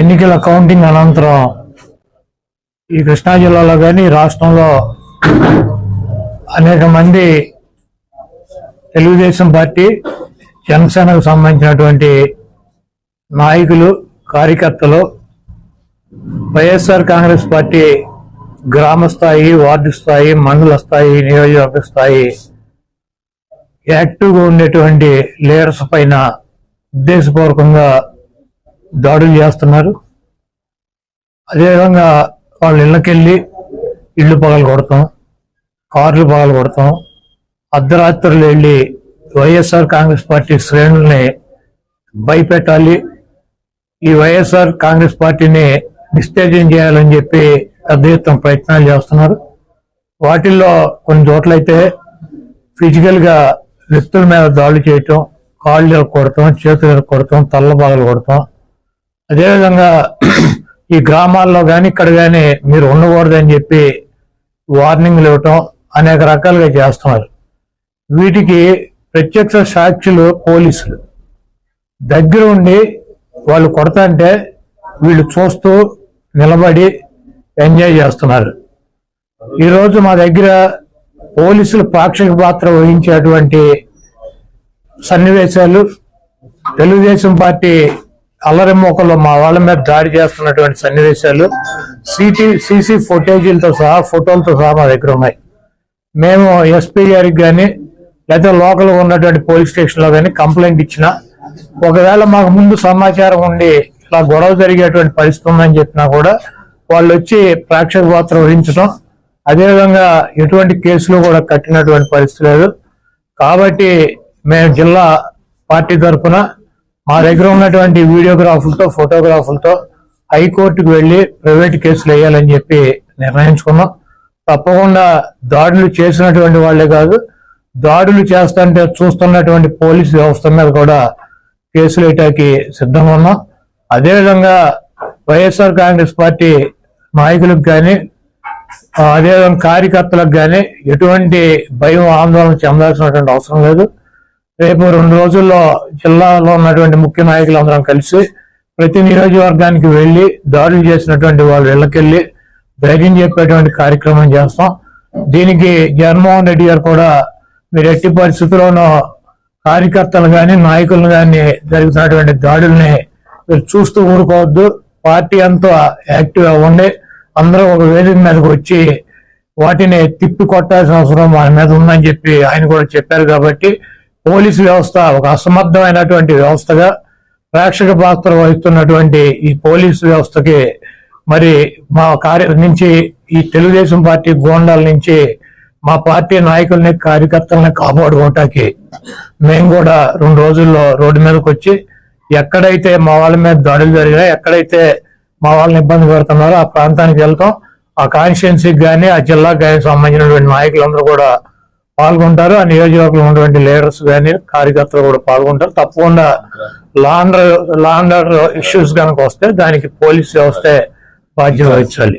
ఎన్నికల కౌంటింగ్ అనంతరం ఈ కృష్ణా జిల్లాలో కానీ రాష్ట్రంలో అనేక మంది తెలుగుదేశం పార్టీ జనసేనకు సంబంధించినటువంటి నాయకులు కార్యకర్తలు వైఎస్ఆర్ కాంగ్రెస్ పార్టీ గ్రామ స్థాయి, వార్డు స్థాయి, మండల స్థాయి, నియోజకవర్గ స్థాయి యాక్టివ్గా ఉండేటువంటి లీడర్స్ పైన ఉద్దేశపూర్వకంగా దాడులు చేస్తున్నారు. అదేవిధంగా వాళ్ళ ఇళ్ళకెళ్ళి ఇళ్ళు పగలు కొడతాం, కార్లు పగలు కొడతాం, అర్ధరాత్రులు వెళ్ళి వైఎస్ఆర్ కాంగ్రెస్ పార్టీ శ్రేణుల్ని భయపెట్టాలి, ఈ వైఎస్ఆర్ కాంగ్రెస్ పార్టీని డిస్టేజింగ్ చేయాలని చెప్పి పెద్ద ఎత్తున ప్రయత్నాలు చేస్తున్నారు. వాటిల్లో కొన్ని చోట్లయితే ఫిజికల్ గా వ్యక్తుల మీద దాడులు చేయటం, కాళ్ళు కొడతాం, చేతులు కొడతాం, తల్ల బాగలు కొడతాం. అదేవిధంగా ఈ గ్రామాల్లో కానీ ఇక్కడ కానీ మీరు ఉండకూడదని చెప్పి వార్నింగ్లు ఇవ్వటం అనేక రకాలుగా చేస్తున్నారు. వీటికి ప్రత్యక్ష సాక్షులు పోలీసులు దగ్గర ఉండి వాళ్ళు కొడతాంటే వీళ్ళు చూస్తూ నిలబడి ఎంజాయ్ చేస్తున్నారు. ఈరోజు మా దగ్గర పోలీసులు పాక్షిక పాత్ర వహించేటువంటి సన్నివేశాలు, తెలుగుదేశం పార్టీ అల్లరిమోకల్లో మా వాళ్ళ మీద దాడి చేస్తున్నటువంటి సన్నివేశాలు సీసీ ఫుటేజీలతో సహా, ఫోటోలతో సహా మా దగ్గర ఉన్నాయి. మేము ఎస్పీ గారికి కానీ లేదా లోకల్ ఉన్నటువంటి పోలీస్ స్టేషన్లో కానీ కంప్లైంట్ ఇచ్చినా, ఒకవేళ మాకు ముందు సమాచారం ఉండి ఇలా గొడవ జరిగేటువంటి పరిస్థితి ఉందని చెప్పినా కూడా వాళ్ళు వచ్చి ప్రేక్షక పాత్ర వహించడం, అదేవిధంగా ఎటువంటి కేసులు కూడా కట్టినటువంటి పరిస్థితి లేదు. కాబట్టి మేము జిల్లా పార్టీ తరఫున మా దగ్గర ఉన్నటువంటి వీడియోగ్రాఫులతో, ఫోటోగ్రాఫులతో హైకోర్టుకు వెళ్ళి ప్రైవేట్ కేసులు వేయాలని చెప్పి నిర్ణయించుకున్నాం. తప్పకుండా దాడులు చేసినటువంటి వాళ్లే కాదు, దాడులు చేస్తుంటే చూస్తున్నటువంటి పోలీసు వ్యవస్థ మీద కూడా కేసులు వేయటానికి సిద్ధంగా ఉన్నాం. అదేవిధంగా వైఎస్ఆర్ కాంగ్రెస్ పార్టీ నాయకులకు కానీ అదేవిధంగా కార్యకర్తలకు కానీ ఎటువంటి భయం, ఆందోళన చెందాల్సినటువంటి అవసరం లేదు. రేపు 2 రోజుల్లో జిల్లాలో ఉన్నటువంటి ముఖ్య నాయకులందరం కలిసి ప్రతి నియోజకవర్గానికి వెళ్ళి దాడులు చేసినటువంటి వాళ్ళ ఇళ్ళకెళ్ళి ధైర్యం చెప్పేటువంటి కార్యక్రమం చేస్తాం. దీనికి జగన్మోహన్ రెడ్డి గారు కూడా మీరు ఎట్టి పరిస్థితుల్లోనూ కార్యకర్తలు కానీ నాయకులను కానీ జరుగుతున్నటువంటి దాడుల్ని మీరు చూస్తూ ఊరుకోవద్దు, పార్టీ అంతా యాక్టివ్ అవ్వండి, అందరూ ఒక వేదిక మీదకి వచ్చి వాటిని తిప్పి కొట్టాల్సిన అవసరం మన మీద ఉందని చెప్పి ఆయన కూడా చెప్పారు. కాబట్టి పోలీసు వ్యవస్థ ఒక అసమర్థమైనటువంటి వ్యవస్థగా ప్రేక్షక పాత్ర వహిస్తున్నటువంటి ఈ పోలీసు వ్యవస్థకి మరి మా నుంచి ఈ తెలుగుదేశం పార్టీ గోండాల నుంచి మా పార్టీ నాయకుల్ని, కార్యకర్తల్ని కాపాడుకోవటానికి మేము కూడా 2 రోజుల్లో రోడ్డు మీదకి వచ్చి ఎక్కడైతే మా వాళ్ళ మీద దాడులు జరిగినా, ఎక్కడైతే మా వాళ్ళని ఇబ్బంది పెడుతున్నారో ఆ ప్రాంతానికి వెళ్తాం. ఆ కాన్స్టిట్యున్సీకి కానీ ఆ జిల్లాకు కానీ సంబంధించినటువంటి నాయకులందరూ కూడా పాల్గొంటారు. ఆ నియోజకవర్గంలో ఉన్నటువంటి లీడర్స్ కానీ కార్యకర్తలు కూడా పాల్గొంటారు. తప్పకుండా లా అండ్ ఆర్డర్ ఇష్యూస్ కనుక వస్తే దానికి పోలీస్ వ్యవస్థే బాధ్యత వహించాలి.